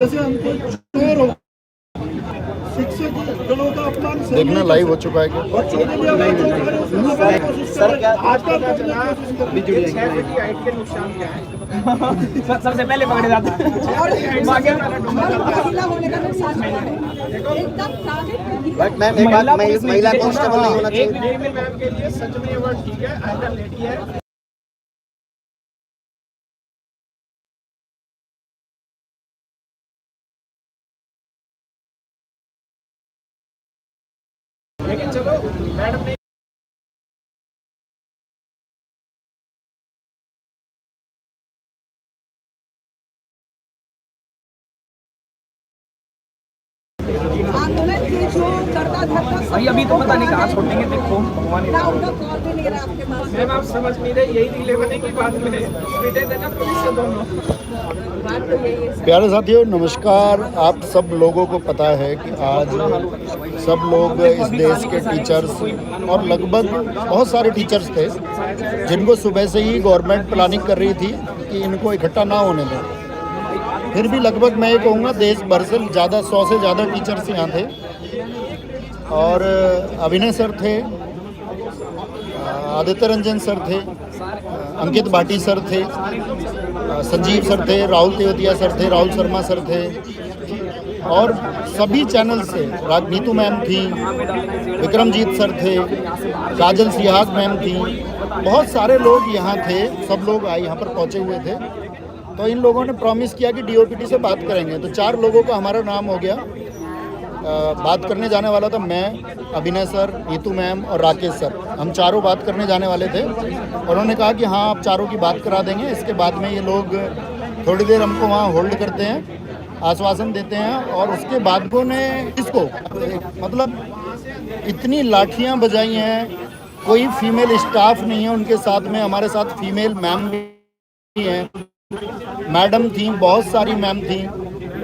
जैसे हमको चोर हो, शिक्षक गणों का अपमान देखना लाइव हो चुका है क्या? बच्चों के लिए अपमान चोर करें, उसको दबाने की कोशिश कर रहे हैं। आजकल तक नहीं कोशिश कर रहे हैं। के नुकसान क्या है? सबसे पहले पकड़े जाते हैं और महिला होने का नुकसान एकदम बट मैम एक बात, महिला कांस्टेबल नहीं होना एक चाहिए। मैम के लिए सच में ये वर्ड ठीक है, आइडल लेडी है। लेकिन चलो मैडम ने आंदोलन की जो करता धरता अभी तो पता नहीं कहाँ छोड़ेंगे, देखो भगवान ना उनका कॉल भी नहीं रहा आपके पास। मैम आप समझ नहीं रहे, यही दिलेवने की बात में बेटे देना पुलिस से दोनों। बात तो यही है। प्यारे साथियों नमस्कार। आप सब लोगों को पता है कि आज सब लोग इस देश के टीचर्स और लगभग बहुत सारे टीचर्स थे जिनको सुबह से ही गवर्नमेंट प्लानिंग कर रही थी कि इनको इकट्ठा ना होने दें। फिर भी लगभग मैं ये कहूँगा देश भर से ज़्यादा 100 से ज़्यादा टीचर्स यहाँ थे और अभिनय सर थे, आदित्य रंजन सर थे, अंकित भाटी सर थे, संजीव सर थे, राहुल तेवतिया सर थे, राहुल शर्मा सर थे और सभी चैनल से नीतू मैम थी, विक्रमजीत सर थे, काजल सिहाग मैम थी, बहुत सारे लोग यहाँ थे। सब लोग यहाँ पर पहुँचे हुए थे। तो इन लोगों ने प्रॉमिस किया कि डीओपीटी से बात करेंगे। तो 4 लोगों का हमारा नाम हो गया। बात करने जाने वाला था मैं, अभिनय सर, नीतू मैम और राकेश सर। हम चारों बात करने जाने वाले थे। उन्होंने कहा कि हाँ आप चारों की बात करा देंगे। इसके बाद में ये लोग थोड़ी देर हमको वहाँ होल्ड करते हैं, आश्वासन देते हैं और उसके बाद ने इसको मतलब इतनी लाठियाँ बजाई हैं। कोई फीमेल स्टाफ नहीं है उनके साथ में। हमारे साथ फीमेल मैम भी हैं, मैडम थी, बहुत सारी मैम थी।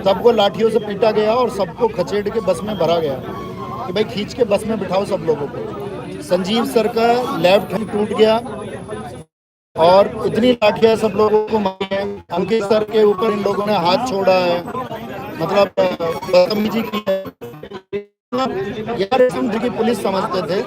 सबको लाठियों से पीटा गया और सबको खचेड़ के बस में भरा गया कि भाई खींच के बस में बिठाओ सब लोगों को। संजीव सर का लेफ्ट हैंड टूट गया और इतनी लाठियां सब लोगों को मारी है। अंकित सर के ऊपर इन लोगों ने हाथ छोड़ा है, मतलब बदतमीजी की है। यार हम दिल की पुलिस समझते थे,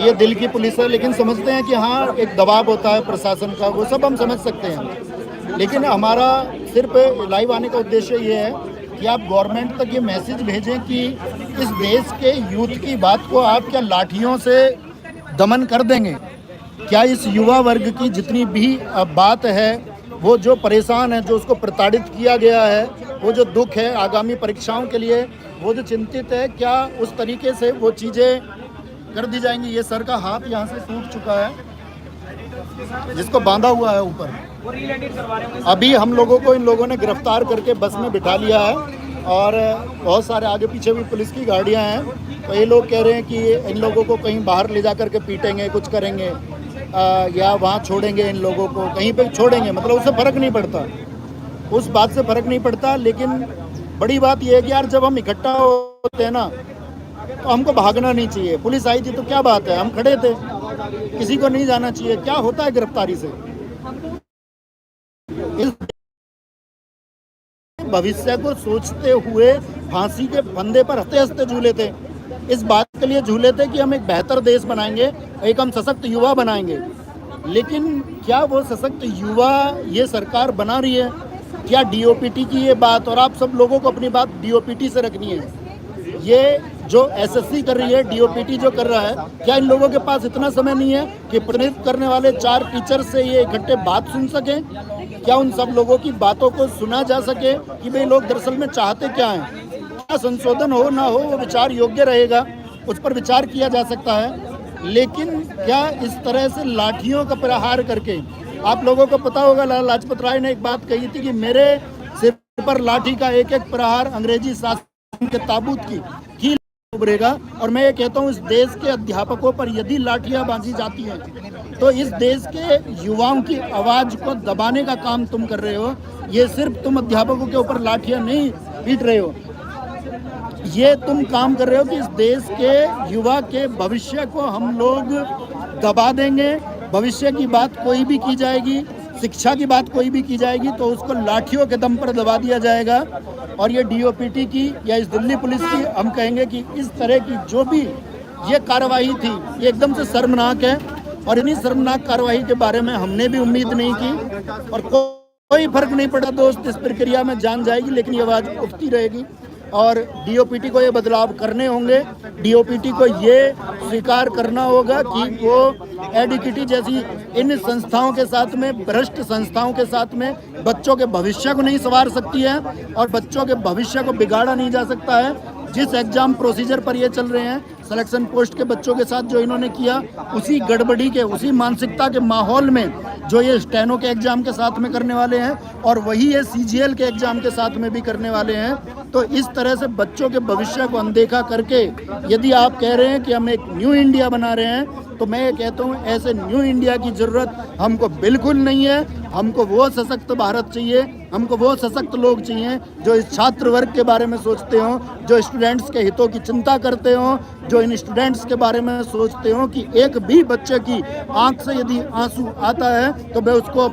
ये दिल की पुलिस है, लेकिन समझते हैं कि हाँ एक दबाव होता है प्रशासन का, वो सब हम समझ सकते हैं। लेकिन हमारा सिर्फ लाइव आने का उद्देश्य ये है कि आप गवर्नमेंट तक ये मैसेज भेजें कि इस देश के यूथ की बात को आप क्या लाठियों से दमन कर देंगे? क्या इस युवा वर्ग की जितनी भी बात है, वो जो परेशान है, जो उसको प्रताड़ित किया गया है, वो जो दुख है आगामी परीक्षाओं के लिए, वो जो चिंतित है, क्या उस तरीके से वो चीज़ें कर दी जाएंगी? ये सर का हाथ यहाँ से टूट चुका है जिसको बांधा हुआ है ऊपर। अभी हम लोगों को इन लोगों ने गिरफ्तार करके बस में बिठा लिया है और बहुत सारे आगे पीछे भी पुलिस की गाड़ियाँ हैं। तो ये लोग कह रहे हैं कि इन लोगों को कहीं बाहर ले जा करके पीटेंगे, कुछ करेंगे या वहाँ छोड़ेंगे, इन लोगों को कहीं पे छोड़ेंगे। मतलब उससे फ़र्क नहीं पड़ता, उस बात से फ़र्क नहीं पड़ता। लेकिन बड़ी बात यह है कि यार जब हम इकट्ठा होते हैं ना तो हमको भागना नहीं चाहिए। पुलिस आई थी तो क्या बात है, हम खड़े थे, किसी को नहीं जाना चाहिए। क्या होता है गिरफ्तारी से? इस भविष्य को सोचते हुए फांसी के फंदे पर हंसते हंसते झूले थे। इस बात के लिए झूले थे कि हम एक बेहतर देश बनाएंगे, एक हम सशक्त युवा बनाएंगे। लेकिन क्या वो सशक्त युवा ये सरकार बना रही है? क्या डीओपीटी की ये बात, और आप सब लोगों को अपनी बात डीओपीटी से रखनी है। ये जो एसएससी कर रही है, डीओपीटी जो कर रहा है, क्या इन लोगों के पास इतना समय नहीं है कि प्रतिनिधित्व करने वाले 4 टीचर से ये इकट्ठे बात सुन सकें? क्या उन सब लोगों की बातों को सुना जा सके कि भाई लोग दरअसल में चाहते क्या हैं? क्या संशोधन हो ना हो वो विचार योग्य रहेगा, उस पर विचार किया जा सकता है। लेकिन क्या इस तरह से लाठियों का प्रहार करके, आप लोगों को पता होगा लाला लाजपत राय ने एक बात कही थी कि मेरे सिर पर लाठी का एक एक प्रहार अंग्रेजी शासन के ताबूत की उभरेगा। और मैं ये कहता हूँ इस देश के अध्यापकों पर यदि लाठियाँ बांधी जाती हैं तो इस देश के युवाओं की आवाज़ को दबाने का काम तुम कर रहे हो। ये सिर्फ तुम अध्यापकों के ऊपर लाठियाँ नहीं पीट रहे हो, ये तुम काम कर रहे हो कि इस देश के युवा के भविष्य को हम लोग दबा देंगे। भविष्य की बात कोई भी की जाएगी शिक्षा की बात कोई भी की जाएगी तो उसको लाठियों के दम पर दबा दिया जाएगा। और ये डीओपीटी की या इस दिल्ली पुलिस की हम कहेंगे कि इस तरह की जो भी ये कार्रवाई थी ये एकदम से शर्मनाक है। और इन्हीं शर्मनाक कार्रवाई के बारे में हमने भी उम्मीद नहीं की। और कोई फर्क नहीं पड़ा दोस्त, इस प्रक्रिया में जान जाएगी लेकिन ये आवाज़ उठती रहेगी और डीओपीटी को ये बदलाव करने होंगे। डीओपीटी को ये स्वीकार करना होगा कि वो एडीकिटी जैसी इन संस्थाओं के साथ में, भ्रष्ट संस्थाओं के साथ में बच्चों के भविष्य को नहीं संवार सकती है और बच्चों के भविष्य को बिगाड़ा नहीं जा सकता है। जिस एग्जाम प्रोसीजर पर ये चल रहे हैं, सिलेक्शन पोस्ट के बच्चों के साथ जो इन्होंने किया, उसी गड़बड़ी के, उसी मानसिकता के माहौल में जो ये स्टेनो के एग्जाम के साथ में करने वाले हैं और वही ये सीजीएल के एग्जाम के साथ में भी करने वाले हैं। तो इस तरह से बच्चों के भविष्य को अनदेखा करके यदि आप कह रहे हैं कि हम एक न्यू इंडिया बना रहे हैं, तो मैं ये कहता हूँ ऐसे न्यू इंडिया की ज़रूरत हमको बिल्कुल नहीं है। हमको वो सशक्त भारत चाहिए, हमको वो सशक्त लोग चाहिए जो इस छात्र वर्ग के बारे में सोचते हों, जो स्टूडेंट्स के हितों की चिंता करते हों, जो इन स्टूडेंट्स के बारे में सोचते हों कि एक भी बच्चे की आंख से यदि आंसू आता है तो मैं उसको